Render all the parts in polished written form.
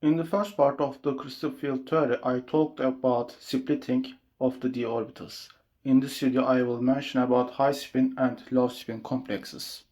In the first part of the crystal field theory, I talked about splitting of the d orbitals. In this video, I will mention about high spin and low spin complexes.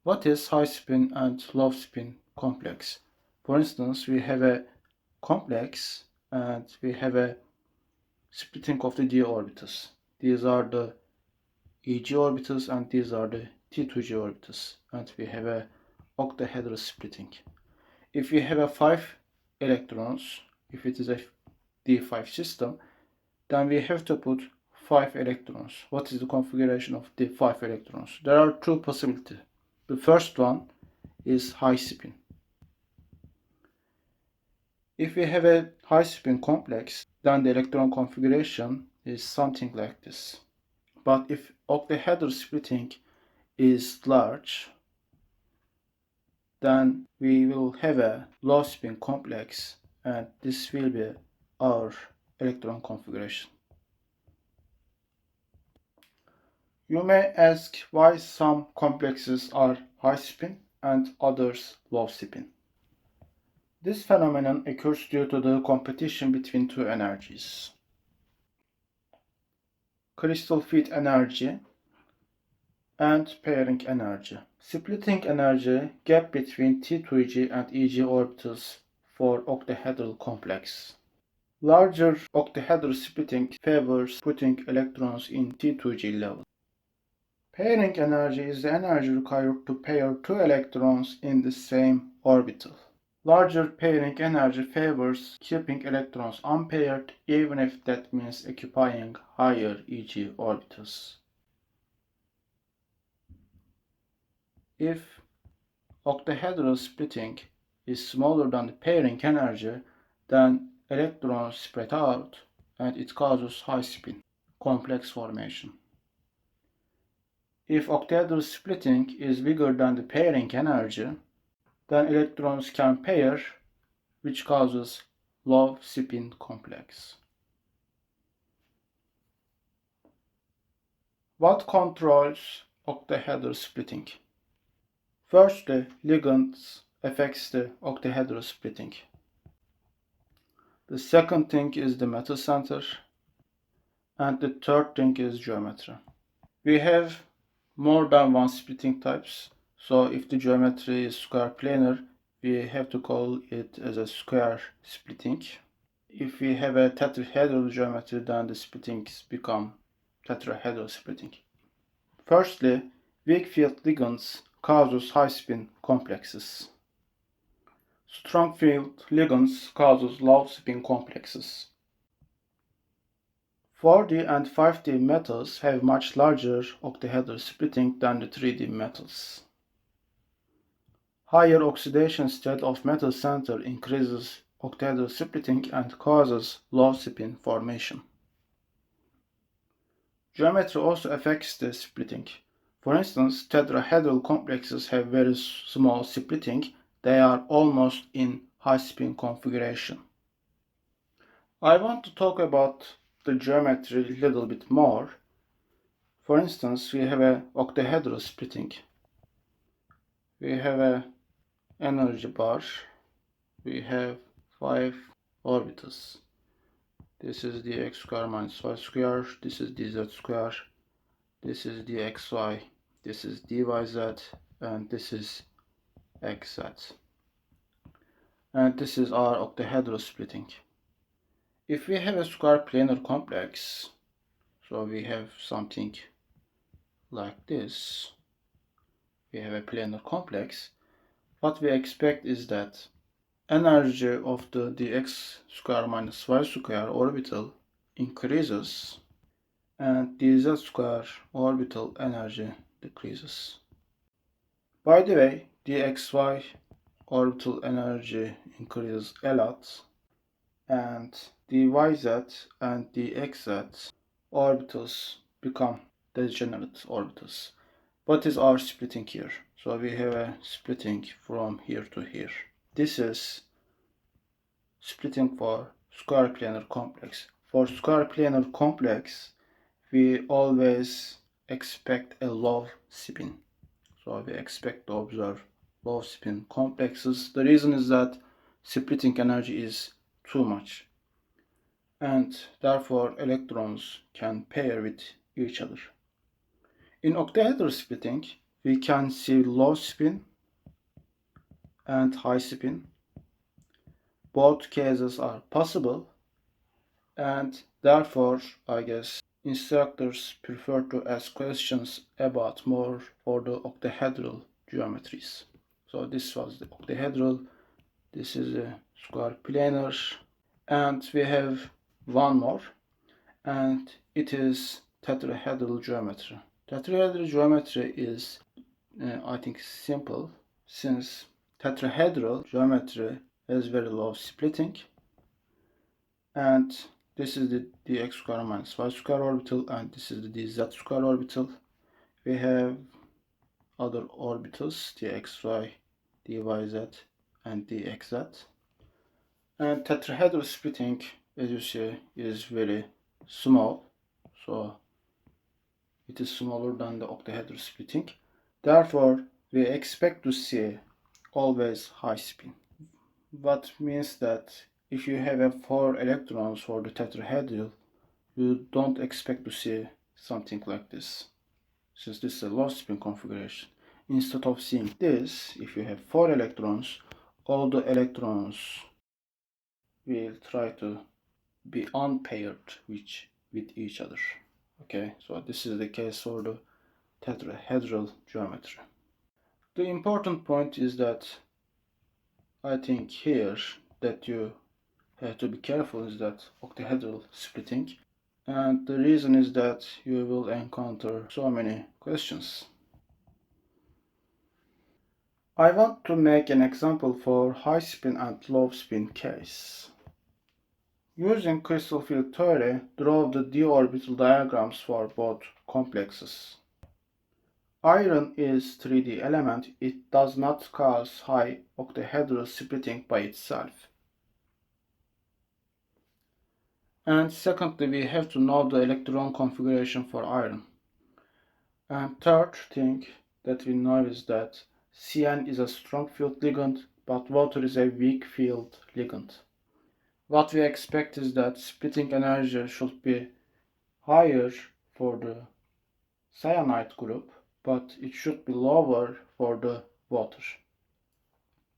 What is high spin and low spin complex? For instance, we have a complex and we have a splitting of the d orbitals. These are the Eg orbitals and these are the T2g orbitals, and we have a octahedral splitting. If we have a 5 electrons, if it is a D5 system, then we have to put 5 electrons. What is the configuration of the 5 electrons? There are two possibilities. The first one is high spin. If we have a high spin complex, then the electron configuration is something like this. But if octahedral splitting is large, then we will have a low spin complex, and this will be our electron configuration. You may ask why some complexes are high spin and others low spin. This phenomenon occurs due to the competition between two energies: crystal field energy and pairing energy. Splitting energy gap between T2g and Eg orbitals for octahedral complex. Larger octahedral splitting favors putting electrons in T2g level. Pairing energy is the energy required to pair two electrons in the same orbital. Larger pairing energy favors keeping electrons unpaired, even if that means occupying higher Eg orbitals. If octahedral splitting is smaller than the pairing energy, then electrons spread out and it causes high spin complex formation. If octahedral splitting is bigger than the pairing energy, then electrons can pair, which causes low spin complex. What controls octahedral splitting? First, the ligands affects the octahedral splitting. The second thing is the metal center, and the third thing is geometry. We have more than one splitting types, so if the geometry is square planar, we have to call it as a square splitting. If we have a tetrahedral geometry, then the splittings become tetrahedral splitting. Firstly, weak field ligands causes high spin complexes. Strong field ligands causes low spin complexes. 4D and 5D metals have much larger octahedral splitting than the 3D metals. Higher oxidation state of metal center increases octahedral splitting and causes low spin formation. Geometry also affects the splitting. For instance, tetrahedral complexes have very small splitting. They are almost in high spin configuration. I want to talk about the geometry a little bit more. For instance, we have a octahedral splitting. We have a energy bar. We have 5 orbitals. This is dx square minus y square. This is dz square. This is dxy. This is dyz. And this is xz. And this is our octahedral splitting. If we have a square planar complex, so we have something like this, we have a planar complex, what we expect is that energy of the dx square minus y square orbital increases and dz square orbital energy decreases. By the way, dxy orbital energy increases a lot, and dyz and dxz orbitals become degenerate orbitals. What is our splitting here? So we have a splitting from here to here. This is splitting for square planar complex. For square planar complex, we always expect a low spin. So we expect to observe low spin complexes. The reason is that splitting energy is too much, and therefore electrons can pair with each other. In octahedral splitting, we can see low spin and high spin. Both cases are possible, and therefore I guess instructors prefer to ask questions about more for the octahedral geometries. So this was the octahedral, this is a square planar, and we have one more, and it is tetrahedral geometry. Tetrahedral geometry is, I think, simple, since tetrahedral geometry has very low splitting, and this is the dx square minus y square orbital, and this is the dz square orbital. We have other orbitals, dxy, dyz, and dxz. And tetrahedral splitting, as you see, is very small, so it is smaller than the octahedral splitting. Therefore, we expect to see always high spin. What means that if you have 4 electrons for the tetrahedral, you don't expect to see something like this, since this is a low spin configuration. Instead of seeing this, if you have 4 electrons, all the electrons will try to be unpaired with each other. Okay, so this is the case for the tetrahedral geometry. The important point is that I think here that you have to be careful is that octahedral splitting, and the reason is that you will encounter so many questions. I want to make an example for high spin and low spin case. Using crystal field theory, draw the d orbital diagrams for both complexes. Iron is 3D element, it does not cause high octahedral splitting by itself. And secondly, we have to know the electron configuration for iron. And third thing that we know is that CN is a strong field ligand, but water is a weak field ligand. What we expect is that splitting energy should be higher for the cyanide group, but it should be lower for the water.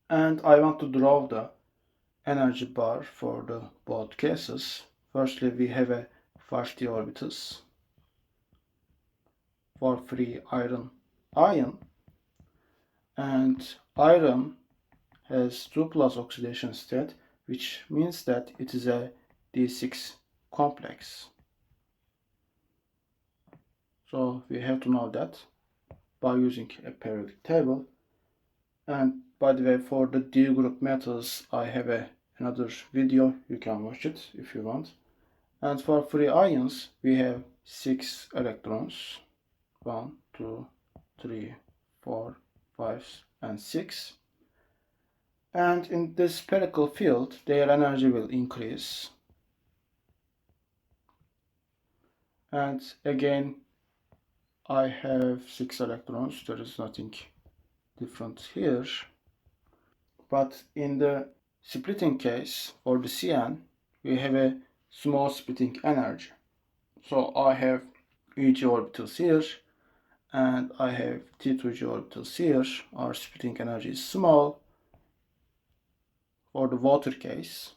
And I want to draw the energy bar for the both cases. Firstly, we have a 5d orbitals for free iron, and iron has 2 plus oxidation state, which means that it is a D6 complex. So we have to know that by using a periodic table. And by the way, for the D group metals, I have another video, you can watch it if you want. And for free ions, we have 6 electrons, 1, 2, 3, 4, 5, and 6. And in this spherical field, their energy will increase. And again, I have 6 electrons, there is nothing different here. But in the splitting case, for the CN, we have a small splitting energy. So I have EG orbitals here, and I have T2G orbitals here. Our splitting energy is small for the water case,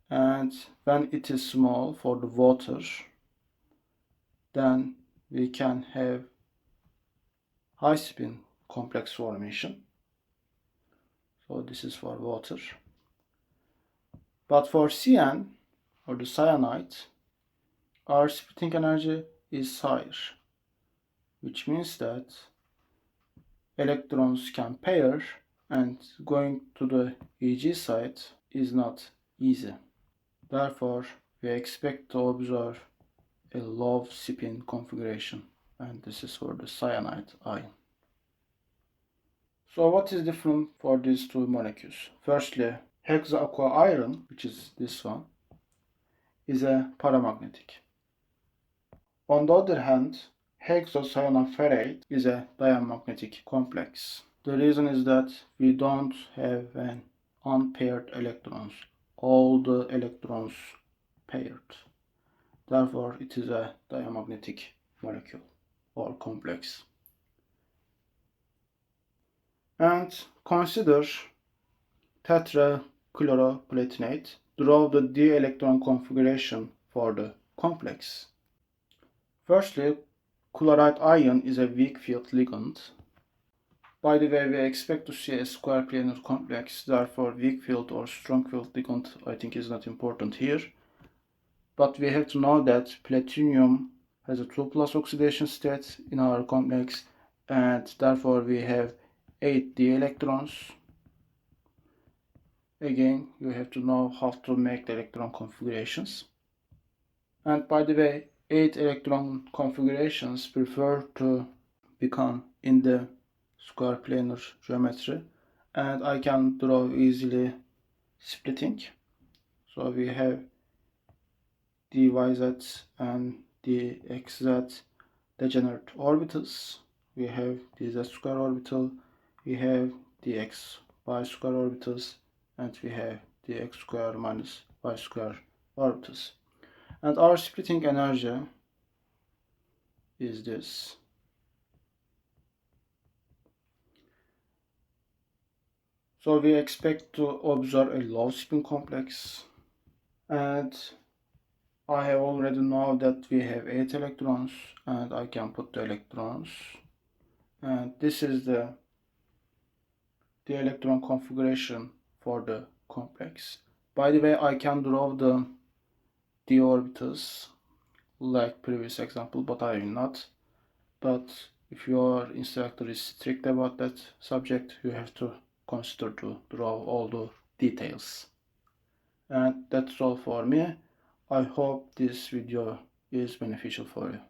and when it is small for the water, then we can have high spin complex formation. So this is for water. But for CN, or the cyanide, our splitting energy is higher, which means that electrons can pair, and going to the EG side is not easy. Therefore, we expect to observe a low spin configuration, and this is for the cyanide ion. So what is different for these two molecules? Firstly, hexaaquairon, which is this one, is a paramagnetic. On the other hand, hexacyanoferrate is a diamagnetic complex. The reason is that we don't have an unpaired electrons. All the electrons paired. Therefore, it is a diamagnetic molecule or complex. And consider tetrachloroplatinate. Draw the d electron configuration for the complex. Firstly, chloride ion is a weak field ligand. By the way, we expect to see a square planar complex, therefore weak field or strong field ligand I think is not important here. But we have to know that platinum has a 2+ oxidation state in our complex, and therefore we have 8 d electrons. Again, you have to know how to make the electron configurations. And by the way, 8 electron configurations prefer to become in the square planar geometry, and I can draw easily splitting. So we have dyz and dxz degenerate orbitals. We have dz square orbital, we have dx y square orbitals, and we have dx square minus y square orbitals. And our splitting energy is this. So we expect to observe a low spin complex, and I have already know that we have 8 electrons, and I can put the electrons, and this is the electron configuration for the complex. By the way, I can draw the d orbitals like previous example, but I will not. But if your instructor is strict about that subject, you have to consider to draw all the details. And that's all for me. I hope this video is beneficial for you.